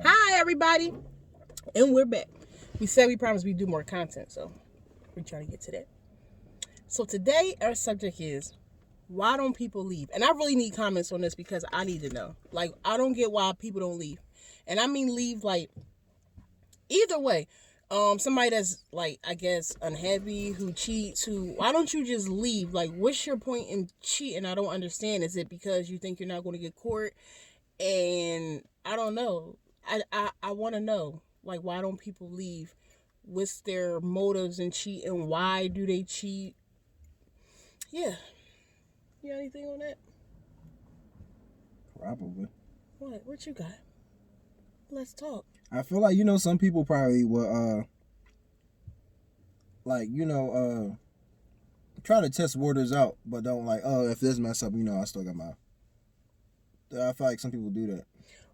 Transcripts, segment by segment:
Hi, everybody, and we're back. We said we promised we'd do more content, so we're trying to get to that. So today, our subject is why don't people leave? And I really need comments on this because I need to know. Like, I don't get why people don't leave, and I mean leave like either way. Somebody that's like I guess unhappy, who cheats, who why don't you just leave? Like, what's your point in cheating? I don't understand. Is it because you think you're not going to get caught? And I don't know. I want to know, like, why don't people leave? What's their motives in cheating? Why do they cheat? Yeah. You got anything on that? Probably. What you got? Let's talk. I feel like some people probably will like try to test waters out, but don't like if this mess up, I still got my. I feel like some people do that.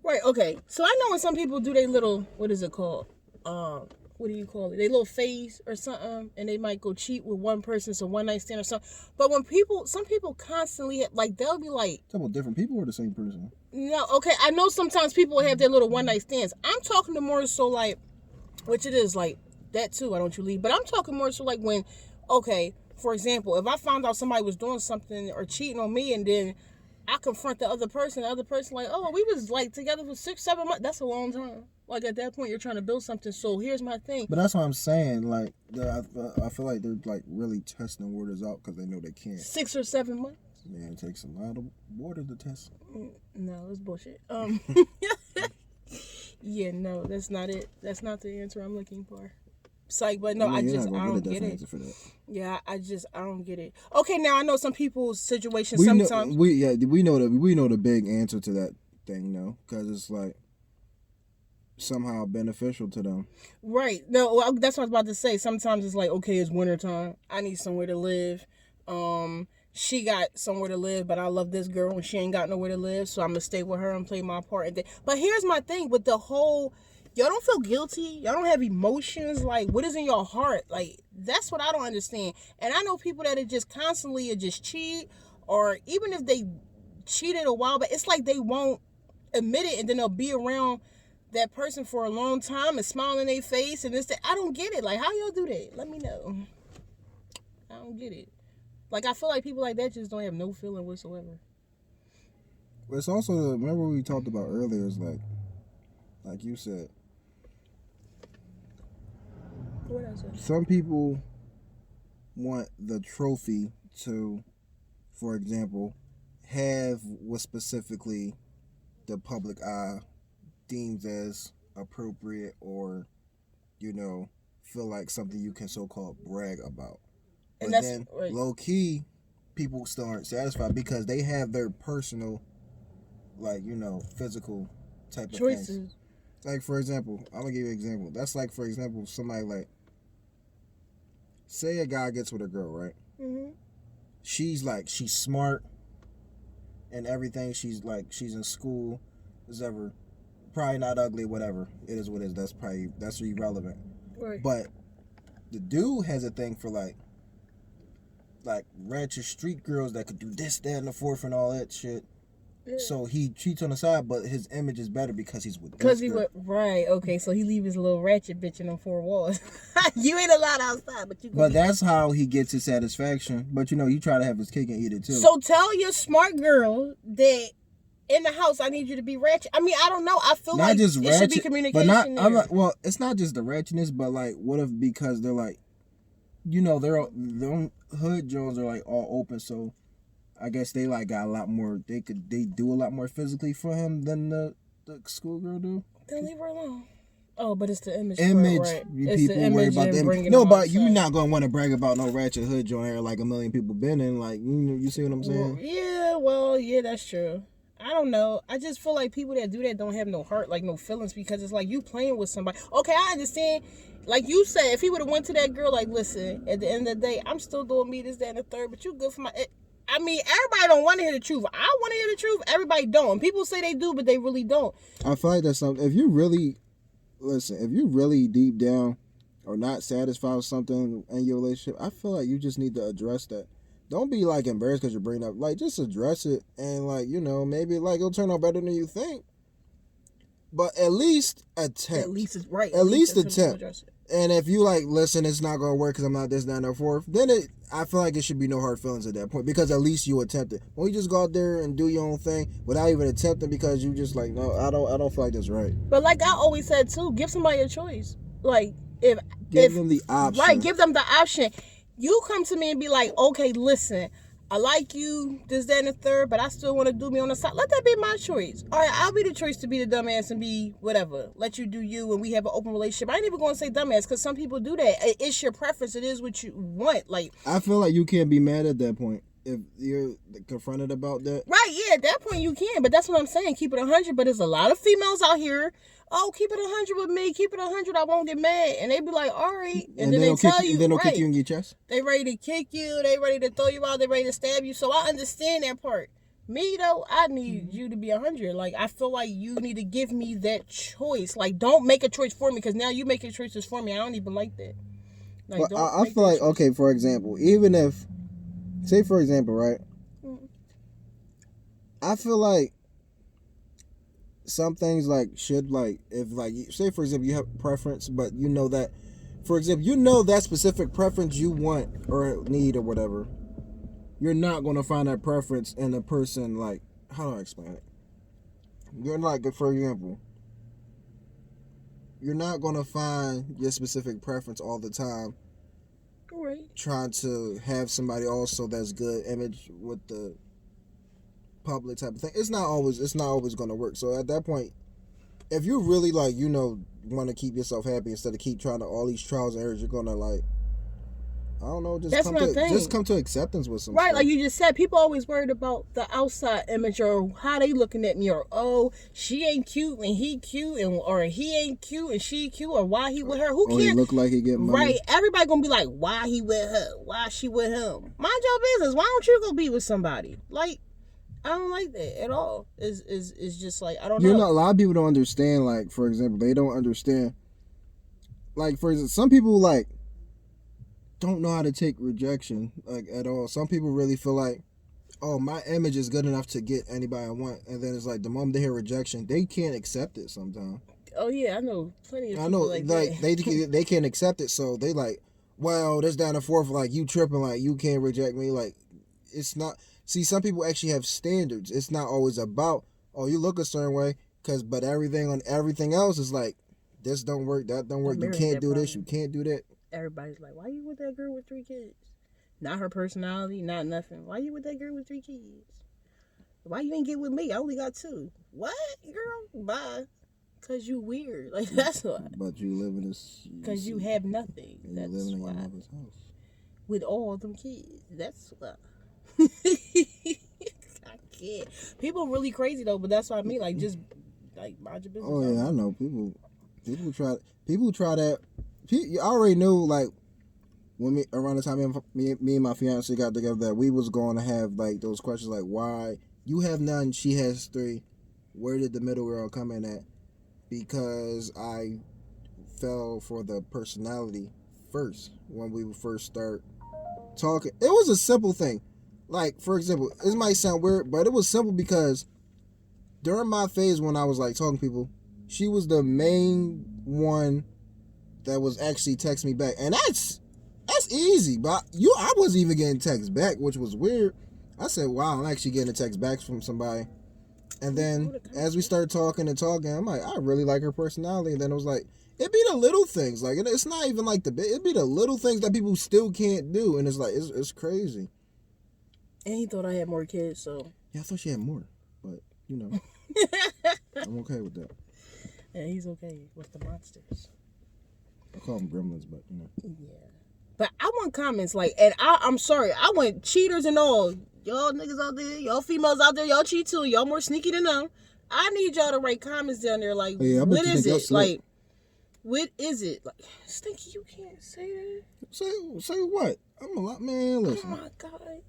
Right. Okay. So I know when some people do their little, what is it called? What do you call it? They little phase or something, and they might go cheat with one person, so one night stand or something. But when some people constantly like, they'll be like, talking about different people or the same person? no, okay. I know sometimes people have their little one night stands. I'm talking to more so like, which it is like that too. Why don't you leave? But I'm talking more so like when, okay, for example, if I found out somebody was doing something or cheating on me, and then I confront the other person like, oh, we was like together for 6-7 months. That's a long time. Like at that point, you're trying to build something. So here's my thing. But that's what I'm saying. Like, I feel like they're like really testing waters out because they know they can't. 6 or 7 months. Yeah, it takes a lot of water to test. No, it's bullshit. Yeah, no, that's not it. That's not the answer I'm looking for. Psych, but no, I don't get it. For that. Yeah, I don't get it. Okay, now I know some people's situations We sometimes. we know the big answer to that thing, because it's like somehow beneficial to them. Right. No, well, that's what I was about to say. Sometimes it's like, okay, it's wintertime. I need somewhere to live. She got somewhere to live, but I love this girl and she ain't got nowhere to live, so I'm gonna stay with her and play my part. But here's my thing with the whole, y'all don't feel guilty. Y'all don't have emotions. Like, what is in your heart? Like, that's what I don't understand. And I know people that are just constantly just cheat, or even if they cheated a while, but it's like they won't admit it, and then they'll be around that person for a long time and smile in their face and this that. I don't get it. Like, how y'all do that? Let me know. I don't get it. Like, I feel like people like that just don't have no feeling whatsoever. It's also remember we talked about earlier. Is like you said. What else? Some people want the trophy to, for example, have what specifically the public eye deems as appropriate, or feel like something you can so-called brag about. But then right. Low key, people still aren't satisfied because they have their personal, like physical type of choices. Things. Like, for example, I'm gonna give you an example. That's like, for example, somebody like, say a guy gets with a girl, right? Mm-hmm. She's smart and everything. She's in school, whatever. Probably not ugly, whatever. It is what it is. That's irrelevant. Right. But the dude has a thing for like ratchet street girls that could do this, that, and the fourth and all that shit. Yeah. So he cheats on the side, but his image is better because he's with this girl. Right, okay, so he leave his little ratchet bitch in them four walls. You ain't allowed outside, but you can. But that's how he gets his satisfaction. But you try to have his cake and eat it too. So tell your smart girl that in the house I need you to be ratchet. I mean, I don't know. I feel not like just ratchet, it should be communication. But not, well, it's not just the ratchetness, but like, what if because they're like, their hood Jones are like all open, so I guess they like got a lot more. They do a lot more physically for him than the schoolgirl do. Then leave her alone. Oh, but it's the image. Right? People worry about the image. No, but you're not gonna want to brag about no ratchet hood joint here like a million people been in. Like, you see what I'm saying? Yeah, that's true. I don't know. I just feel like people that do that don't have no heart, like no feelings, because it's like you playing with somebody. Okay, I understand. Like you said, if he would have went to that girl, like, listen, at the end of the day, I'm still doing me, this, that, and the third, but you good for my. I mean, everybody don't want to hear the truth. I want to hear the truth. Everybody don't. And people say they do, but they really don't. I feel like that's something. If you really deep down are not satisfied with something in your relationship, I feel like you just need to address that. Don't be like embarrassed because you're bringing up. Like, just address it, and like maybe like it'll turn out better than you think. But at least attempt. At least it's right. At least that's what attempt. address it. And if you like, listen, it's not gonna work because I'm not this, that, and the fourth. Then I feel like it should be no hard feelings at that point because at least you attempted. When you just go out there and do your own thing without even attempting because you just like, no, I don't feel like that's right. But like I always said too, give somebody a choice. Like give them the option. Right, give them the option. You come to me and be like, okay, listen, I like you, this, that, and the third, but I still want to do me on the side. Let that be my choice. All right, I'll be the choice to be the dumbass and be whatever. Let you do you and we have an open relationship. I ain't even going to say dumbass because some people do that. It's your preference. It is what you want. Like, I feel like you can't be mad at that point if you're confronted about that. Right, yeah, at that point you can. But that's what I'm saying. Keep it 100. But there's a lot of females out here. Oh, keep it 100 with me. Keep it 100. I won't get mad. And they be like, all right. And then they tell you, and then they'll right, kick you in your chest. They ready to kick you. They ready to throw you out. They ready to stab you. So I understand that part. Me, though, I need you to be 100. Like, I feel like you need to give me that choice. Like, don't make a choice for me because now you making choices for me. I don't even like that. Like, well, I feel like, okay, for example, even if, say, for example, right? Mm-hmm. I feel like some things like should like if like say for example you have preference but you know that for example you know that specific preference you want or need or whatever, you're not going to find that preference in a person. Like, how do I explain it? You're like, for example, you're not going to find your specific preference all the time. Right. Trying to have somebody also that's good image with the public type of thing. It's not always going to work. So at that point, if you really like, you know, want to keep yourself happy instead of keep trying to all these trials and errors, you're going to like, I don't know, just come to acceptance with some right stuff. Like you just said, people always worried about the outside image or how they looking at me, or oh, she ain't cute and he cute, and or he ain't cute and she cute, or why he with her. Who cares? He look like he get money. Right, everybody gonna be like, why he with her, why she with him. Mind your business. Why don't you go be with somebody? Like, I don't like that at all. It's just like, I don't know. You know, a lot of people don't understand. Like, for example, they don't understand. Like, for example, some people like don't know how to take rejection like at all. Some people really feel like, oh, my image is good enough to get anybody I want, and then it's like the moment they hear rejection, they can't accept it sometimes. Oh yeah, I know plenty of people like that. They can't accept it, so they like, well, this down and forth, like you tripping, like you can't reject me, like it's not. See, some people actually have standards. It's not always about, oh, you look a certain way, but everything else is like, this don't work, that don't work. You can't do this, you can't do that. Everybody's like, why you with that girl with 3 kids? Not her personality, not nothing. Why you with that girl with 3 kids? Why you ain't get with me? I only got 2. What, girl? Bye. Cause you weird. Like, that's why. But you live in this. Cause you have nothing. That's you living why. in your mother's house. With all them kids. That's why. I can't. People really crazy though, but that's what I mean. Like, just like mind your business. Oh yeah, I know people try that. I already knew, like, when around the time me and my fiance got together, that we was going to have like those questions like, why you have none, she has 3, where did the middle girl come in at? Because I fell for the personality first when we first start talking. It was a simple thing. Like, for example, it might sound weird, but it was simple because during my phase when I was like talking to people, she was the main one that was actually texting me back. And that's easy, but I wasn't even getting texts back, which was weird. I said, wow, I'm actually getting a text back from somebody. And then as we started talking, I'm like, I really like her personality. And then it was like, it'd be the little things. Like, it's not even like the big, it'd be the little things that people still can't do. And it's like, it's crazy. And he thought I had more kids, so. Yeah, I thought she had more. But, you know, I'm okay with that. Yeah, he's okay with the monsters. I call them gremlins, but, you know. Yeah. But I want comments like, and I'm sorry, I want cheaters and all. Y'all niggas out there, y'all females out there, y'all cheat too. Y'all more sneaky than them. I need y'all to write comments down there like, what is it? Like, what is it? Like, Stinky, you can't say that. Say what? I'm a lot, man, listen. Oh my God.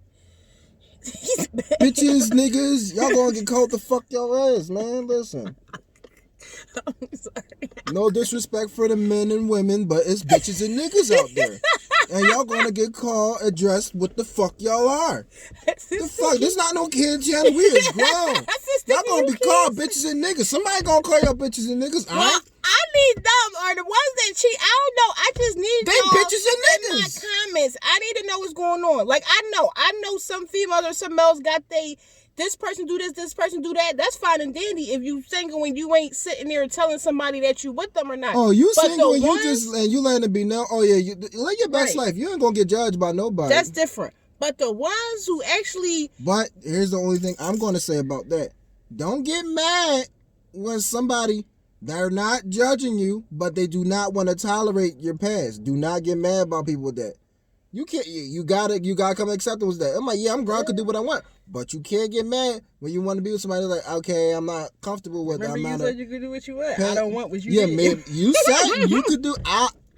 He's bad. Bitches, niggas, y'all gonna get caught the fuck y'all ass, man. Listen. I'm sorry. No disrespect for the men and women, but it's bitches and niggas out there. and y'all gonna get called, addressed what the fuck y'all are. The fuck? This not no kid channel. We is grown. Y'all gonna be called bitches and niggas. Somebody gonna call y'all bitches and niggas. Well, I need them or the ones that cheat. I don't know. I just need They y'all bitches and in my niggas. comments. I need to know what's going on. Like I know some females or some males got this person do this person do that. That's fine and dandy if you single when you ain't sitting there telling somebody that you with them or not. Oh, you But single the and you ones- just and you letting it be known. Oh yeah, you live your best Right. life. You ain't gonna get judged by nobody. That's different. But the ones who actually But here's the only thing I'm gonna say about that. Don't get mad when somebody they're not judging you, but they do not want to tolerate your past. Do not get mad about people with that. You can't. You gotta come acceptable with that. I'm like, yeah, I'm grown, I could do what I want, but you can't get mad when you want to be with somebody like, okay, I'm not comfortable with. remember I'm you not said you could do what you want. I don't want what you yeah, did. maybe you said you could do.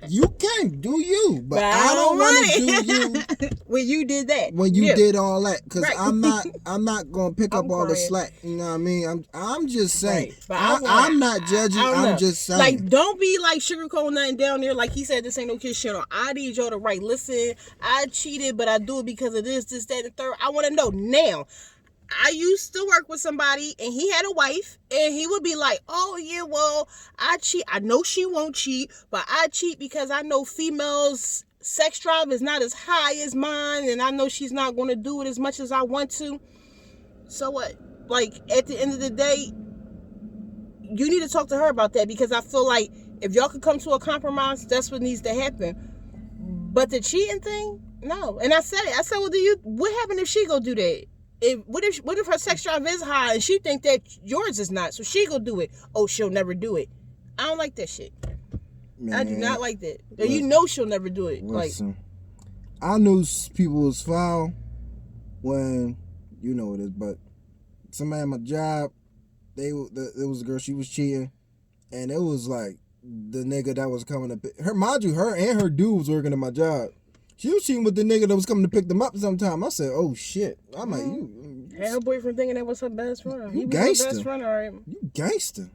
You can do you, but I don't want to do you when you did that. when you Yeah. did all that, because Right. I'm not gonna pick up I'm all the crying. slack. You know what I mean? I'm just saying. Right. But I'm not judging. I don't I'm know. just saying. Like, don't be like sugarcoating nothing down there. Like he said, this ain't no kid shit on. I need y'all to write. Listen, I cheated, but I do it because of this, that, and the third. I want to know now. I used to work with somebody and he had a wife and he would be like, oh yeah, well, I cheat. I know she won't cheat, but I cheat because I know females' sex drive is not as high as mine and I know she's not going to do it as much as I want to. So what? Like, at the end of the day, you need to talk to her about that because I feel like if y'all could come to a compromise, that's what needs to happen. But the cheating thing, no. And I said it. I said, well, what happened if she go do that? What if her sex drive is high and she think that yours is not, so she go do it? Oh, she'll never do it. I don't like that shit. Man, I do not like that. And you know she'll never do it. Listen, I knew people was foul when you know it is, but somebody at my job, it was a girl. She was cheating, and it was like the nigga that was coming to pick her. Mind you, her and her dude was working at my job. She was cheating with the nigga that was coming to pick them up sometime. I said, "Oh shit!" I'm like, "You." Had her boyfriend thinking that was her best friend. You He was gangster. her best friend, all right. You gangster.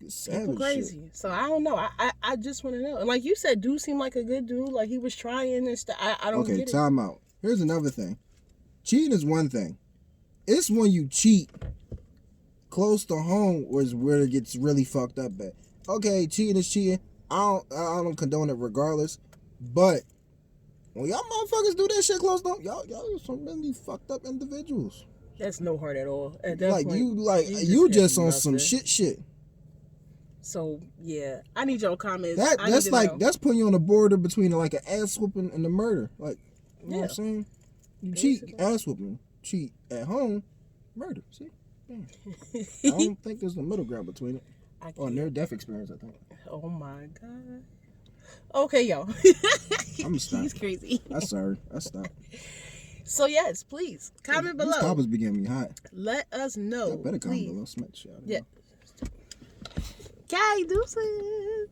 You savage People crazy. shit. So I don't know. I just want to know. And like you said, dude seemed like a good dude. Like he was trying and stuff. I don't Okay, get it. time out. Here's another thing. Cheating is one thing. It's when you cheat close to home is where it gets really fucked up at. Okay, cheating is cheating. I don't condone it regardless. But when y'all motherfuckers do that shit close to home, y'all some really fucked up individuals. That's no heart at all. At that Like point, you just can't on do some nothing. shit. So yeah, I need your comments. That's like that's putting you on the border between like an ass whooping and a murder. Like, you know what I'm Yeah. saying? You Basically. cheat, ass whooping. Cheat at home, murder. See? Yeah. I don't think there's no middle ground between it. I Or can't. near death experience, I think. Oh my god. Okay, y'all. I'ma stop. He's crazy. I'm sorry. I stopped. So yes, please comment These below. topics be getting me hot. Let us know. Y'all better comment please. below. Smack the shit out of Yeah. y'all. Okay, deuces.